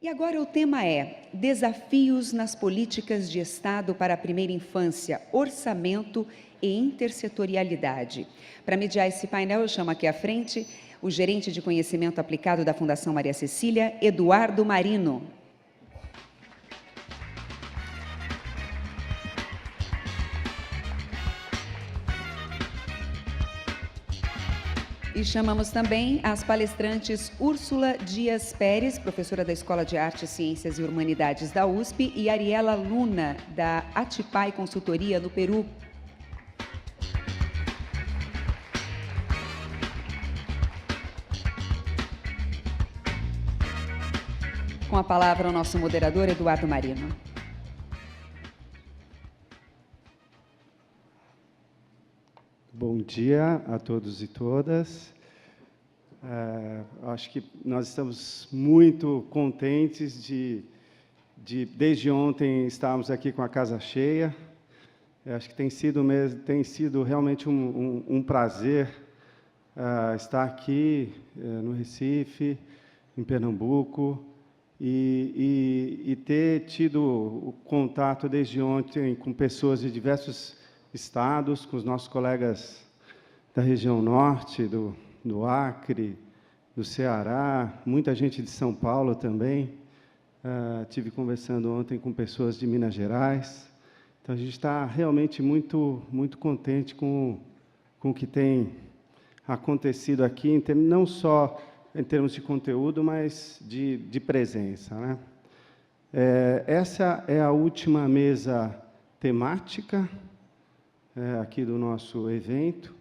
E agora o tema é Desafios nas políticas de Estado para a primeira infância, orçamento e intersetorialidade. Para mediar esse painel, eu chamo aqui à frente o gerente de conhecimento aplicado da Fundação Maria Cecília, Eduardo Marino. E chamamos também as palestrantes Úrsula Dias Pérez, professora da Escola de Artes, Ciências e Humanidades da USP, e Ariela Luna, da Atipai Consultoria, no Peru. Com a palavra o nosso moderador, Eduardo Marino. Bom dia a todos e todas. Acho que nós estamos muito contentes de desde ontem, estarmos aqui com a casa cheia. Acho que tem sido realmente um prazer estar aqui no Recife, em Pernambuco, e ter tido o contato desde ontem com pessoas de diversos estados, com os nossos colegas da região norte, do Acre, do Ceará, muita gente de São Paulo também. Tive conversando ontem com pessoas de Minas Gerais. Então, a gente está realmente muito contente com o que tem acontecido aqui, não só em termos de conteúdo, mas de presença, né? Essa é a última mesa temática aqui do nosso evento,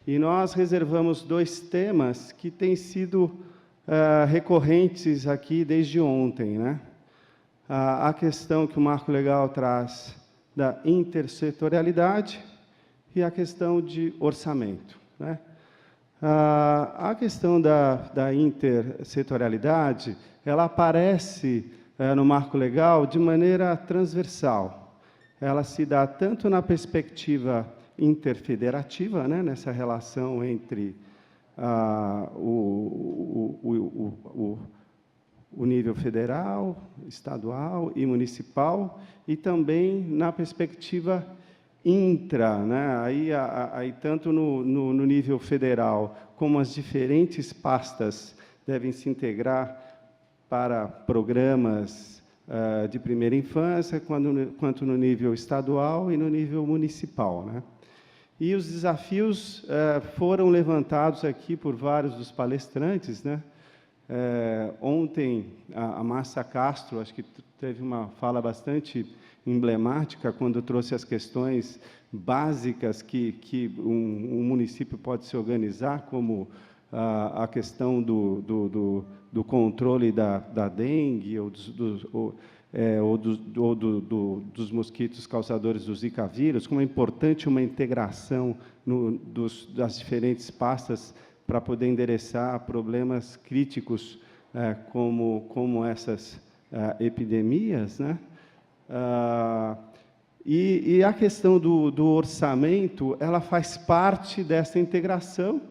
e nós reservamos 2 temas que têm sido recorrentes aqui desde ontem, né? A questão que o Marco Legal traz da intersetorialidade e a questão de orçamento, né? A questão da intersetorialidade, ela aparece no Marco Legal de maneira transversal. Ela se dá tanto na perspectiva interfederativa, né, nessa relação entre o nível federal, estadual e municipal, e também na perspectiva intra, né, aí tanto no nível federal, como as diferentes pastas devem se integrar para programas de primeira infância, quanto no nível estadual e no nível municipal, né? E os desafios foram levantados aqui por vários dos palestrantes, né? Ontem, a Márcia Castro, acho que teve uma fala bastante emblemática, quando trouxe as questões básicas que um município pode se organizar, como a questão do controle da dengue ou dos mosquitos causadores do Zika vírus, como é importante uma integração das diferentes pastas para poder endereçar problemas críticos como essas epidemias, né? E a questão do orçamento, ela faz parte dessa integração,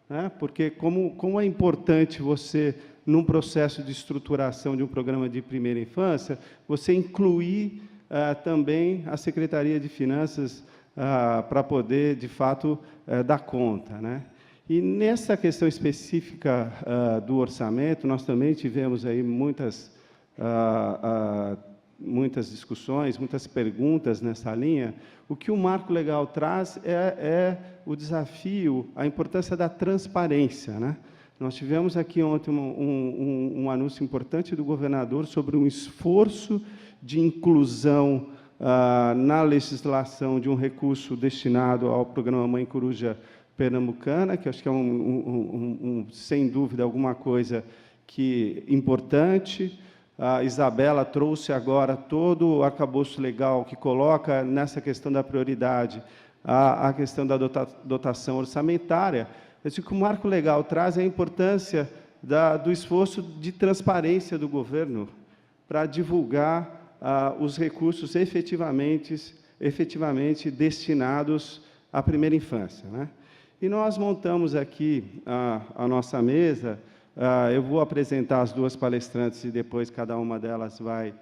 né? Porque como é importante você, num processo de estruturação de um programa de primeira infância, você incluir também a Secretaria de Finanças para poder, de fato, dar conta, né? E nessa questão específica do orçamento, nós também tivemos aí muitas discussões, muitas perguntas nessa linha. O que o Marco Legal traz é o desafio, a importância da transparência, né? Nós tivemos aqui ontem um anúncio importante do governador sobre um esforço de inclusão na legislação de um recurso destinado ao programa Mãe Coruja Pernambucana, que acho que é sem dúvida alguma coisa importante. A Isabela trouxe agora todo o arcabouço legal que coloca nessa questão da prioridade a questão da dotação orçamentária. O que o Marco Legal traz é a importância do esforço de transparência do governo para divulgar os recursos efetivamente destinados à primeira infância, né? E nós montamos aqui a nossa mesa Eu vou apresentar as duas palestrantes e depois cada uma delas vai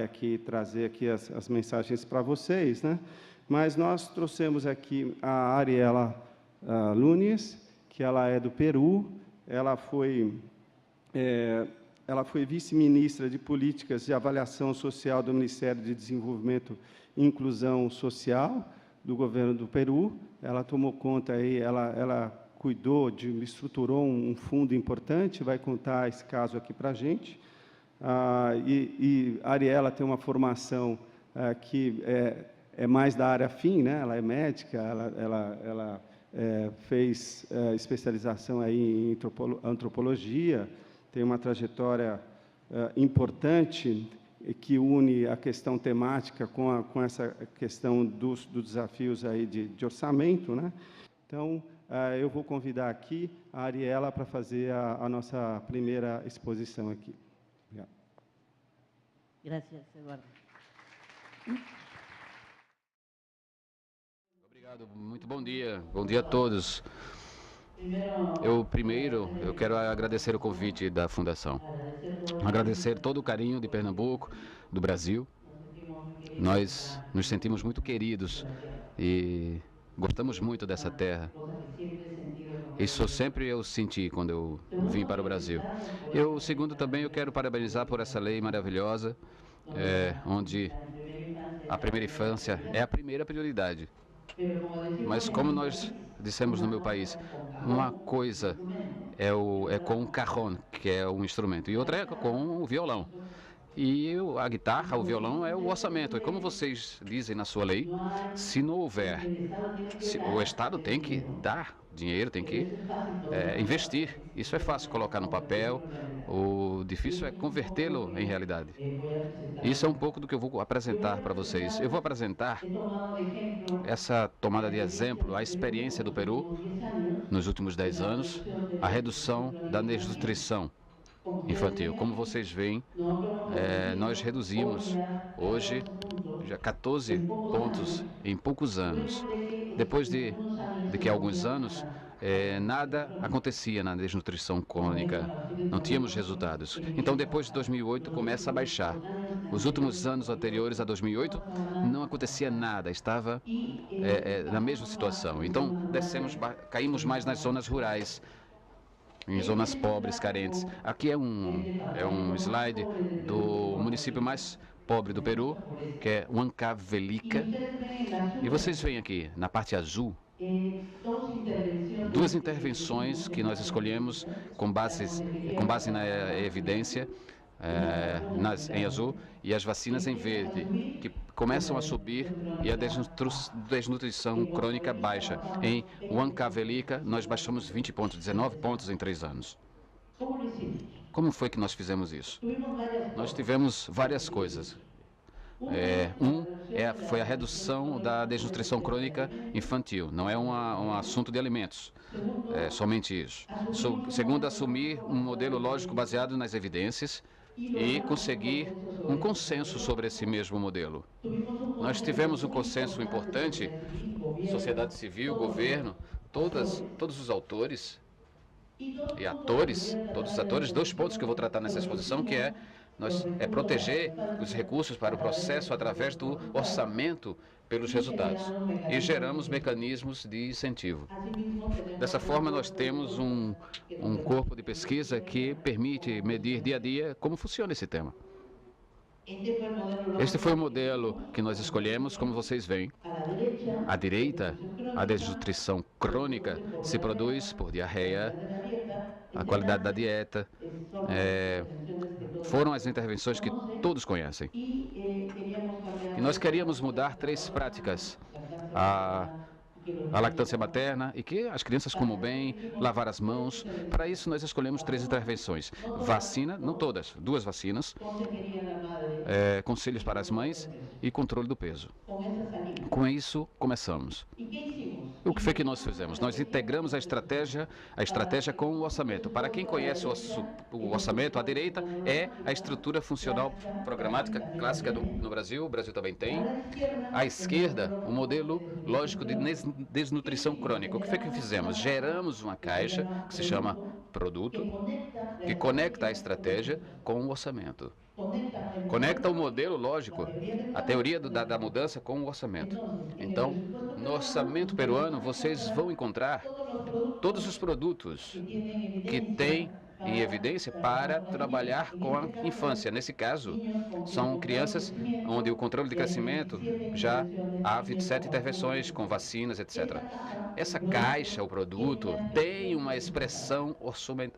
aqui trazer aqui as mensagens para vocês, né? Mas nós trouxemos aqui a Ariela Núñez, que ela é do Peru. Ela foi vice-ministra de Políticas de Avaliação Social do Ministério de Desenvolvimento e Inclusão Social do governo do Peru. Ela tomou conta aí, ela cuidou estruturou um fundo importante, vai contar esse caso aqui para a gente. E a Ariela tem uma formação que é mais da área fim, né? Ela é médica, ela fez especialização aí em antropologia, tem uma trajetória importante que une a questão temática com essa questão dos desafios aí de orçamento, né? Então, eu vou convidar aqui a Ariela para fazer a nossa primeira exposição aqui. Obrigado. Gracias, Eduardo. Obrigado, muito bom dia a todos. Eu quero agradecer o convite da Fundação, agradecer todo o carinho de Pernambuco, do Brasil. Nós nos sentimos muito queridos e gostamos muito dessa terra. Isso sempre eu senti quando eu vim para o Brasil. Segundo, também eu quero parabenizar por essa lei maravilhosa, onde a primeira infância é a primeira prioridade. Mas como nós dissemos no meu país, uma coisa é com o cajón, que é um instrumento, e outra é com o violão. E a guitarra, o violão é o orçamento. E como vocês dizem na sua lei, se não houver, o Estado tem que dar dinheiro, tem que investir. Isso é fácil colocar no papel, o difícil é convertê-lo em realidade. Isso é um pouco do que eu vou apresentar para vocês. Eu vou apresentar essa tomada de exemplo, a experiência do Peru nos últimos 10 anos, a redução da desnutrição infantil. Como vocês veem, nós reduzimos hoje já 14 pontos em poucos anos. Depois de que há alguns anos, nada acontecia na desnutrição crônica, não tínhamos resultados. Então, depois de 2008, começa a baixar. Os últimos anos anteriores a 2008, não acontecia nada, estava na mesma situação. Então, caímos mais nas zonas rurais, em zonas pobres, carentes. Aqui é um slide do município mais pobre do Peru, que é Huancavelica. E vocês veem aqui, na parte azul, duas intervenções que nós escolhemos com base na evidência, em azul, e as vacinas em verde, que começam a subir e a desnutrição crônica baixa. Em Huancavelica, nós baixamos 20 pontos, 19 pontos em 3 anos. Como foi que nós fizemos isso? Nós tivemos várias coisas. Foi a redução da desnutrição crônica infantil. Não é um assunto de alimentos, somente isso. Segundo, assumir um modelo lógico baseado nas evidências e conseguir um consenso sobre esse mesmo modelo. Nós tivemos um consenso importante, sociedade civil, governo, todos os autores e atores, todos os atores, 2 pontos que eu vou tratar nessa exposição, que é proteger os recursos para o processo através do orçamento pelos resultados. E geramos mecanismos de incentivo. Dessa forma, nós temos um corpo de pesquisa que permite medir dia a dia como funciona esse tema. Este foi o modelo que nós escolhemos, como vocês veem. À direita, a desnutrição crônica se produz por diarreia, a qualidade da dieta, foram as intervenções que todos conhecem. E nós queríamos mudar 3 práticas. A lactância materna e que as crianças comam bem, lavar as mãos. Para isso, nós escolhemos 3 intervenções. Vacina, não todas, 2 vacinas, conselhos para as mães e controle do peso. Com isso, começamos. O que foi que nós fizemos? Nós integramos a estratégia com o orçamento. Para quem conhece o orçamento, à direita é a estrutura funcional programática clássica no Brasil, o Brasil também tem. À esquerda, o modelo lógico de desnutrição crônica. O que foi que fizemos? Geramos uma caixa que se chama produto, que conecta a estratégia com o orçamento. Conecta o modelo lógico, a teoria da mudança com o orçamento. Então, no orçamento peruano, vocês vão encontrar todos os produtos que têm em evidência para trabalhar com a infância. Nesse caso, são crianças onde o controle de crescimento já há 27 intervenções com vacinas, etc. Essa caixa, o produto, tem uma expressão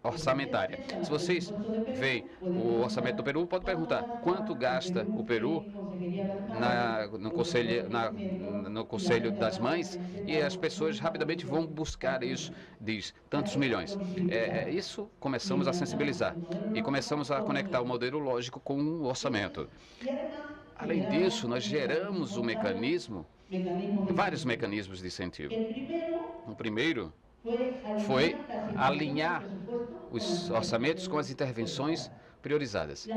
orçamentária. Se vocês veem o orçamento do Peru, pode perguntar quanto gasta o Peru no Conselho das Mães, e as pessoas rapidamente vão buscar isso, diz tantos milhões. Isso começamos a sensibilizar e começamos a conectar o modelo lógico com o orçamento. Além disso, nós geramos um mecanismo, vários mecanismos de incentivo. O primeiro foi alinhar os orçamentos com as intervenções priorizadas.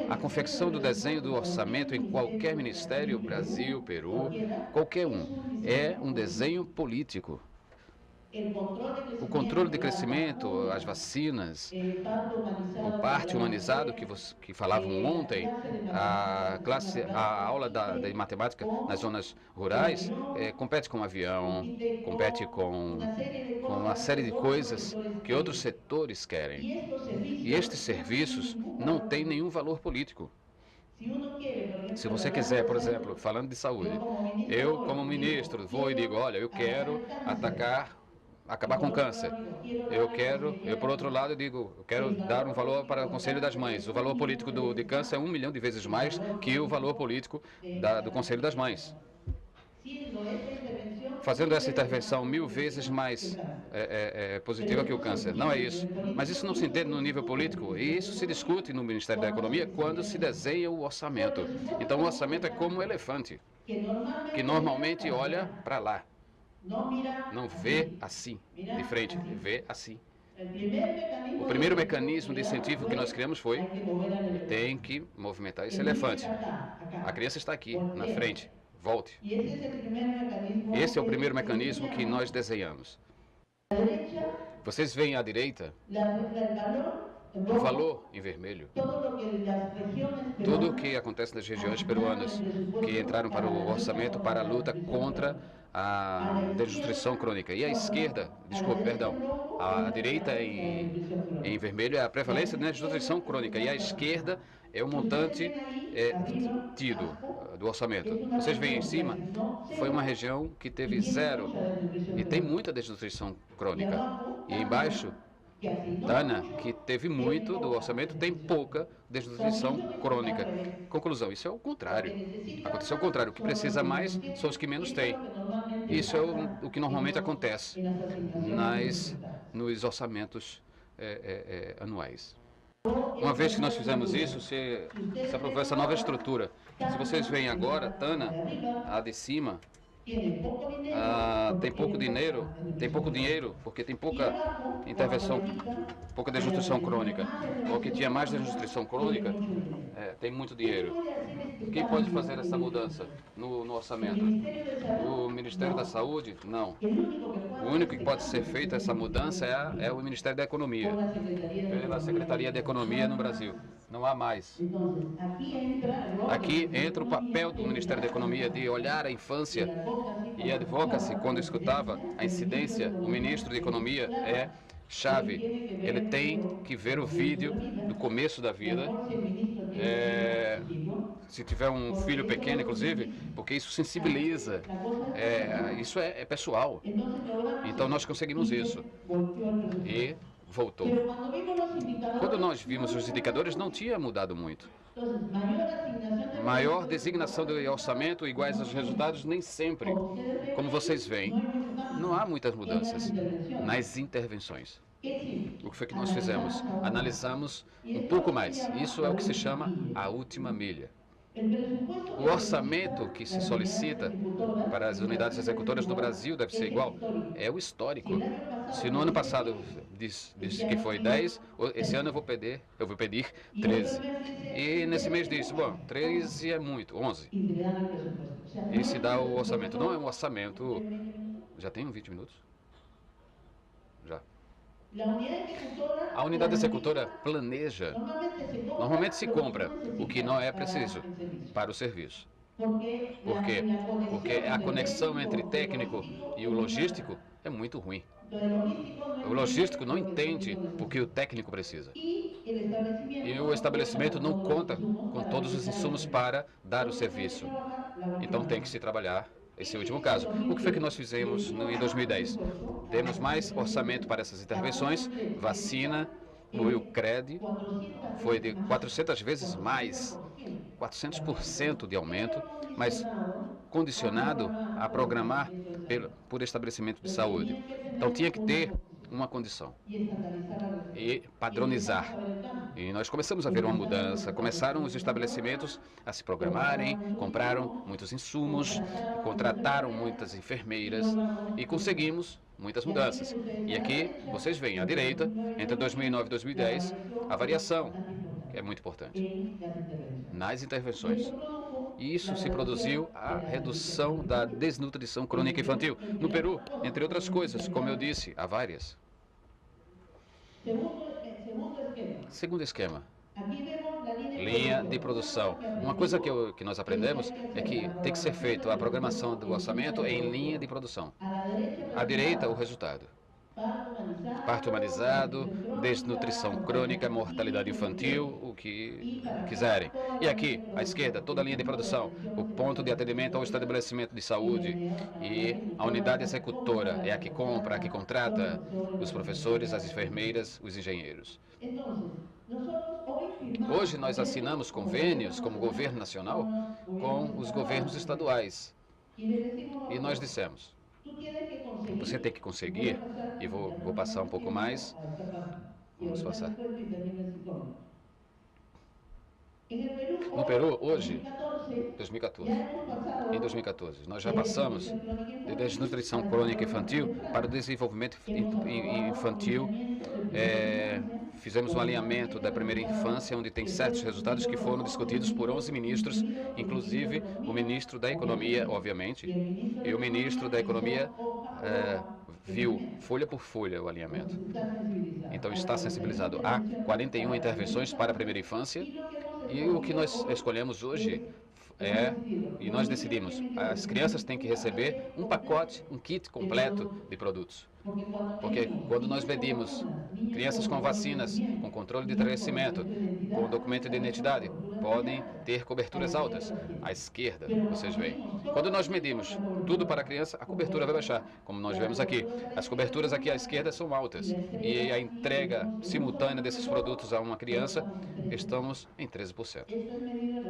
A confecção do desenho do orçamento em qualquer ministério, Brasil, Peru, qualquer um, é um desenho político. O controle de crescimento, as vacinas, o parto humanizado que falavam ontem, a aula de matemática nas zonas rurais, compete com o avião, compete com uma série de coisas que outros setores querem. E estes serviços não têm nenhum valor político. Se você quiser, por exemplo, falando de saúde, eu como ministro vou e digo, olha, eu quero acabar com o câncer. Eu por outro lado digo, eu quero dar um valor para o Conselho das Mães. O valor político de câncer é 1 milhão de vezes mais que o valor político do Conselho das Mães. Fazendo essa intervenção 1000 vezes mais positiva que o câncer. Não é isso. Mas isso não se entende no nível político, e isso se discute no Ministério da Economia quando se desenha o orçamento. Então o orçamento é como um elefante, que normalmente olha para lá. Não vê assim, de frente, vê assim. O primeiro mecanismo de incentivo que nós criamos foi, tem que movimentar esse elefante. A criança está aqui, na frente, volte. Esse é o primeiro mecanismo que nós desenhamos. Vocês veem à direita o valor em vermelho. Tudo o que acontece nas regiões peruanas que entraram para o orçamento para a luta contra a desnutrição crônica. E a esquerda, a direita em vermelho é a prevalência da desnutrição crônica. E a esquerda é o montante tido do orçamento. Vocês veem em cima, foi uma região que teve 0 e tem muita desnutrição crônica. E embaixo, Tana, que teve muito do orçamento, tem pouca desnutrição crônica. Conclusão, isso é o contrário. Aconteceu o contrário. O que precisa mais são os que menos têm. Isso é o que normalmente acontece nos orçamentos anuais. Uma vez que nós fizemos isso, se aprovou essa nova estrutura. Se vocês veem agora, Tana, a de cima, tem pouco dinheiro, porque tem pouca intervenção, pouca desnutrição crônica. O que tinha mais desnutrição crônica tem muito dinheiro. Quem pode fazer essa mudança no orçamento? O Ministério da Saúde? Não. O único que pode ser feita essa mudança é o Ministério da Economia, pela Secretaria de Economia no Brasil. Não há mais. Aqui entra o papel do Ministério da Economia de olhar a infância e a advocacy. Quando eu escutava a incidência, o ministro de Economia é chave. Ele tem que ver o vídeo do começo da vida, se tiver um filho pequeno, inclusive, porque isso sensibiliza, isso é pessoal. Então nós conseguimos isso. E voltou. Quando nós vimos os indicadores, não tinha mudado muito. Maior designação de orçamento iguais aos resultados, nem sempre. Como vocês veem, não há muitas mudanças nas intervenções. O que foi que nós fizemos? Analisamos um pouco mais. Isso é o que se chama a última milha. O orçamento que se solicita para as unidades executoras do Brasil deve ser igual. É o histórico. Se no ano passado disse que foi 10, esse ano eu vou pedir 13. E nesse mês disse, bom, 13 é muito, 11. E se dá o orçamento. Não é um orçamento... Já tem 20 minutos? Já. A unidade executora planeja. Normalmente se compra o que não é preciso para o serviço. Por quê? Porque a conexão entre técnico e o logístico é muito ruim. O logístico não entende o que o técnico precisa. E o estabelecimento não conta com todos os insumos para dar o serviço. Então tem que se trabalhar esse último caso. O que foi que nós fizemos em 2010? Demos mais orçamento para essas intervenções, vacina, o CRED foi de 400 vezes mais, 400% de aumento, mas condicionado a programar por estabelecimento de saúde. Então tinha que ter uma condição e padronizar. E nós começamos a ver uma mudança. Começaram os estabelecimentos a se programarem, compraram muitos insumos, contrataram muitas enfermeiras e conseguimos muitas mudanças. E aqui vocês veem à direita, entre 2009 e 2010, a variação, que é muito importante, nas intervenções. E isso se produziu a redução da desnutrição crônica infantil. No Peru, entre outras coisas, como eu disse, há várias. Segundo esquema, linha de produção. Uma coisa que nós aprendemos é que tem que ser feita a programação do orçamento em linha de produção. À direita, o resultado. Parto humanizado, desnutrição crônica, mortalidade infantil, o que quiserem. E aqui, à esquerda, toda a linha de produção, o ponto de atendimento ao estabelecimento de saúde. E a unidade executora é a que compra, a que contrata os professores, as enfermeiras, os engenheiros. Hoje nós assinamos convênios como governo nacional com os governos estaduais. E nós dissemos, você tem que conseguir, e vou passar um pouco mais, vamos passar. No Peru, hoje, 2014, em 2014, nós já passamos de desnutrição crônica infantil para o desenvolvimento infantil. Fizemos um alinhamento da primeira infância, onde tem certos resultados que foram discutidos por 11 ministros, inclusive o ministro da Economia, obviamente, e o ministro da Economia viu folha por folha o alinhamento. Então está sensibilizado. Há 41 intervenções para a primeira infância, e o que nós escolhemos hoje e nós decidimos, as crianças têm que receber um pacote, um kit completo de produtos. Porque quando nós medimos crianças com vacinas, com controle de crescimento, com documento de identidade, podem ter coberturas altas. À esquerda, vocês veem. Quando nós medimos tudo para a criança, a cobertura vai baixar, como nós vemos aqui. As coberturas aqui à esquerda são altas. E a entrega simultânea desses produtos a uma criança, estamos em 13%.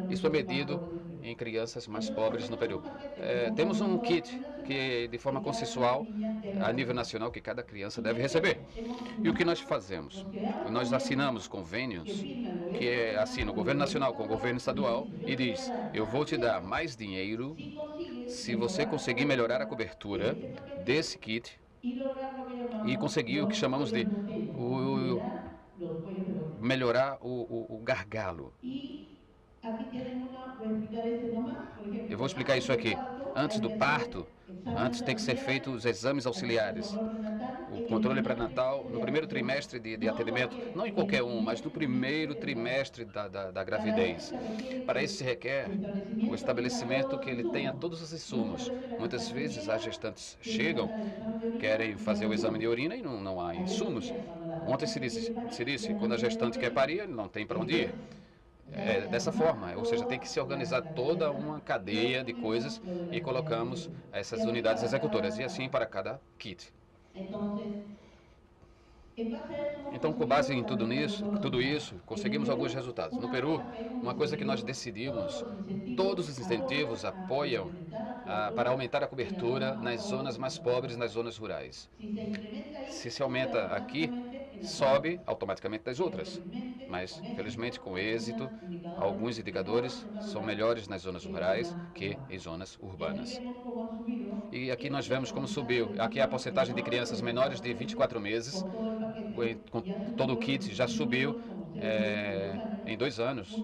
Isso é medido em crianças mais pobres no Peru. Temos um kit que, de forma consensual, a nível nacional, que cada criança deve receber. E o que nós fazemos? Nós assinamos convênios que assina o governo nacional com o governo estadual e diz, eu vou te dar mais dinheiro se você conseguir melhorar a cobertura desse kit e conseguir o que chamamos de melhorar o gargalo. Eu vou explicar isso aqui. Antes do parto, antes tem que ser feitos os exames auxiliares. O controle pré-natal no primeiro trimestre de atendimento, não em qualquer um, mas no primeiro trimestre da gravidez. Para isso se requer o estabelecimento que ele tenha todos os insumos. Muitas vezes as gestantes chegam, querem fazer o exame de urina e não há insumos. Ontem se disse, quando a gestante quer parir, não tem para onde ir. Dessa forma, ou seja, tem que se organizar toda uma cadeia de coisas e colocamos essas unidades executoras, e assim para cada kit. Então, com base em tudo isso, conseguimos alguns resultados. No Peru, uma coisa que nós decidimos, todos os incentivos apoiam para aumentar a cobertura nas zonas mais pobres, nas zonas rurais. Se aumenta aqui, sobe automaticamente das outras. Mas, felizmente, com êxito, Alguns indicadores são melhores nas zonas rurais que em zonas urbanas. E aqui nós vemos como subiu. Aqui a porcentagem de crianças menores de 24 meses, com todo o kit, já subiu em 2 anos.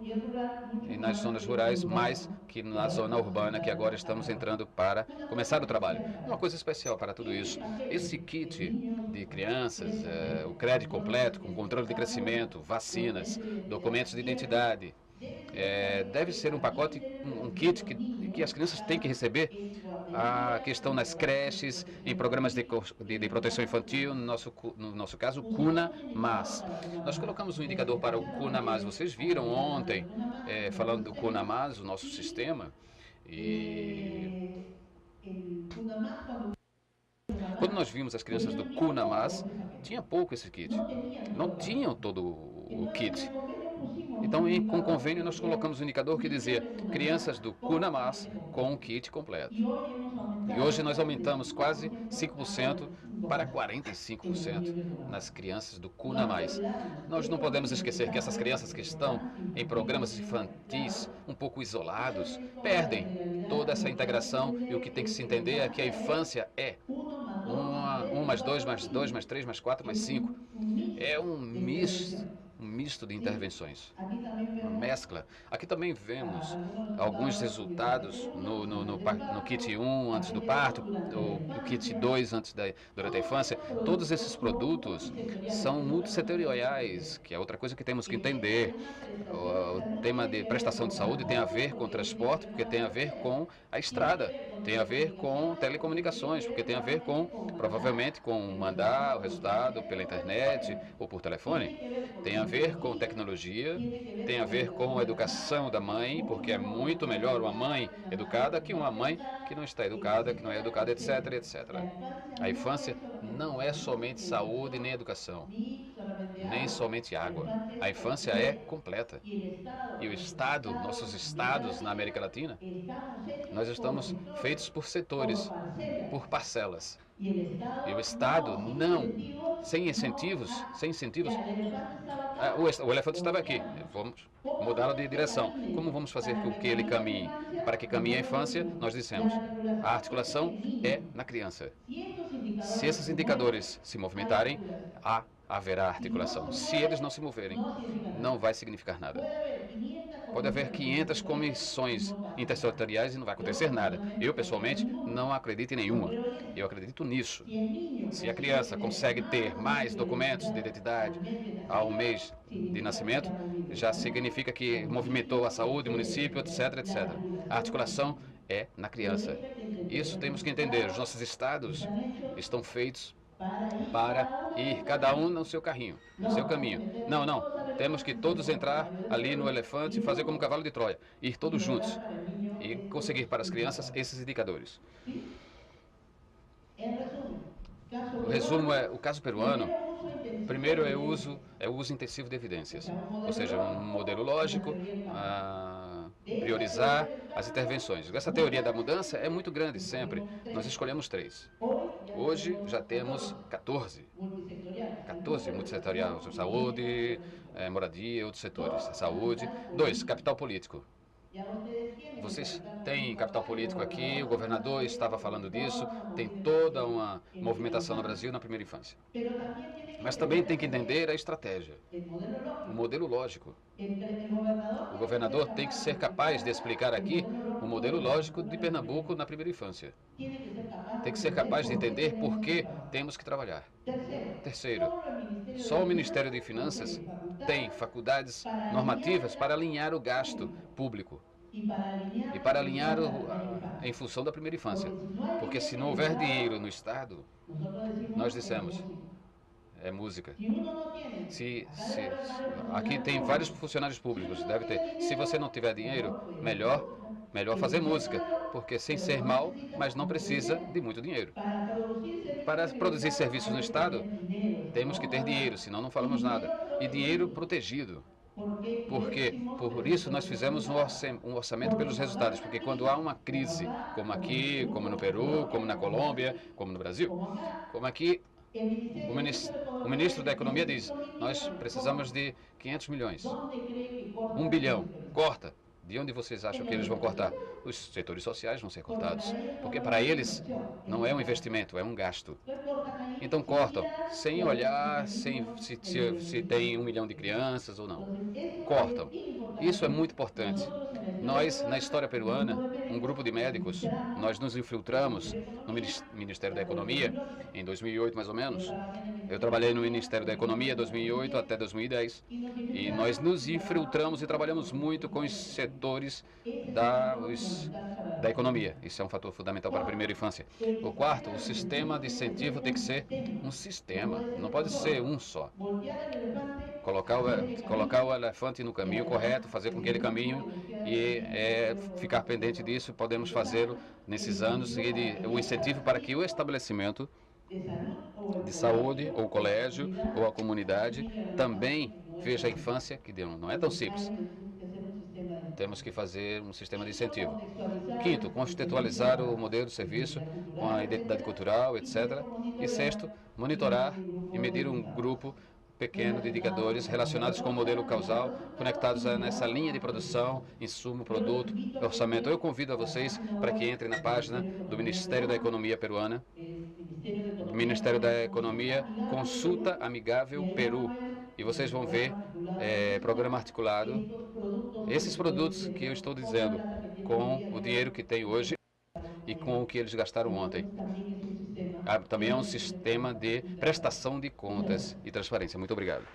E nas zonas rurais, mais que na zona urbana, que agora estamos entrando para começar o trabalho. Uma coisa especial para tudo isso, esse kit de crianças, o crédito completo, com controle de crescimento, vacinas, documentos de identidade, deve ser um pacote, um kit que as crianças têm que receber. A questão nas creches, em programas de proteção infantil, no nosso caso, Cuna Mas. Nós colocamos um indicador para o Cuna Mas. Vocês viram ontem, falando do Cuna Mas, o nosso sistema. E quando nós vimos as crianças do Cuna Mas, tinha pouco esse kit. Não tinham todo o kit. Então, com convênio, nós colocamos um indicador que dizia crianças do Cuna Mas com um kit completo. E hoje nós aumentamos quase 5% para 45% nas crianças do Cuna Mais. Nós não podemos esquecer que essas crianças que estão em programas infantis um pouco isolados, perdem toda essa integração, e o que tem que se entender é que a infância é 1 mais 2 mais 2 mais 3 mais 4 mais 5. É um misto de intervenções, uma mescla. Aqui também vemos alguns resultados no kit 1 antes do parto, no kit 2 durante a infância. Todos esses produtos são multissetoriais, que é outra coisa que temos que entender. O tema de prestação de saúde tem a ver com transporte, porque tem a ver com a estrada, tem a ver com telecomunicações, porque tem a ver provavelmente com mandar o resultado pela internet ou por telefone. Tem a ver com tecnologia, tem a ver com a educação da mãe, porque é muito melhor uma mãe educada que uma mãe que não está educada, que não é educada, etc, etc. A infância não é somente saúde nem educação, nem somente água. A infância é completa. E o Estado, nossos estados na América Latina, nós estamos feitos por setores, por parcelas. E o Estado não, sem incentivos, o elefante estava aqui, vamos mudá-lo de direção. Como vamos fazer com que ele caminhe? Para que caminhe a infância, nós dissemos, a articulação é na criança. Se esses indicadores se movimentarem, haverá articulação. Se eles não se moverem, não vai significar nada. Pode haver 500 comissões intersetoriais e não vai acontecer nada. Eu, pessoalmente, não acredito em nenhuma. Eu acredito nisso. Se a criança consegue ter mais documentos de identidade ao mês de nascimento, já significa que movimentou a saúde, o município, etc, etc. A articulação é na criança. Isso temos que entender. Os nossos estados estão feitos para ir cada um no seu carrinho, no seu caminho. Não. Temos que todos entrar ali no elefante e fazer como um cavalo de Troia. Ir todos juntos e conseguir para as crianças esses indicadores. O resumo é o caso peruano. Primeiro é o uso intensivo de evidências, ou seja, um modelo lógico, priorizar as intervenções. Essa teoria da mudança é muito grande sempre. Nós escolhemos 3. Hoje já temos 14 multissetoriais, saúde, moradia e outros setores. Saúde. 2, capital político. Vocês têm capital político aqui, o governador estava falando disso, tem toda uma movimentação no Brasil na primeira infância. Mas também tem que entender a estratégia, o modelo lógico. O governador tem que ser capaz de explicar aqui o modelo lógico de Pernambuco na primeira infância. Tem que ser capaz de entender por que temos que trabalhar. Terceiro, só o Ministério de Finanças tem faculdades normativas para alinhar o gasto público e para alinhar em função da primeira infância. Porque se não houver dinheiro no Estado, nós dissemos, é música. Aqui tem vários funcionários públicos, deve ter. Se você não tiver dinheiro, melhor fazer música, porque sem ser mal, mas não precisa de muito dinheiro. Para produzir serviços no Estado, temos que ter dinheiro, senão não falamos nada. E dinheiro protegido. Porque, por isso, nós fizemos um orçamento pelos resultados. Porque quando há uma crise, como aqui, como no Peru, como na Colômbia, como no Brasil, como aqui, o ministro da Economia diz, nós precisamos de 500 milhões, 1 bilhão. corta, de onde vocês acham que eles vão cortar? Os setores sociais vão ser cortados, porque para eles não é um investimento, é um gasto. Então cortam, sem olhar se tem 1 milhão de crianças ou não. Cortam. Isso é muito importante. Nós, na história peruana, um grupo de médicos, nós nos infiltramos no Ministério da Economia, em 2008 mais ou menos. Eu trabalhei no Ministério da Economia 2008 até 2010 e nós nos infiltramos e trabalhamos muito com os setores da economia. Isso é um fator fundamental para a primeira infância. O quarto, o sistema de incentivo tem que ser um sistema, não pode ser um só. Colocar o elefante no caminho correto, fazer com que ele caminhe e ficar pendente disso, podemos fazê-lo nesses anos, e o incentivo para que o estabelecimento de saúde, ou o colégio, ou a comunidade, também veja a infância, que não é tão simples. Temos que fazer um sistema de incentivo. Quinto, contextualizar o modelo de serviço com a identidade cultural, etc. E sexto, monitorar e medir um grupo pequeno de indicadores relacionados com o modelo causal, conectados nessa linha de produção, insumo, produto, orçamento. Eu convido a vocês para que entrem na página do Ministério da Economia peruana, Ministério da Economia, Consulta Amigável Peru, e vocês vão ver programa articulado, esses produtos que eu estou dizendo, com o dinheiro que tem hoje e com o que eles gastaram ontem. Também é um sistema de prestação de contas e transparência. Muito obrigado.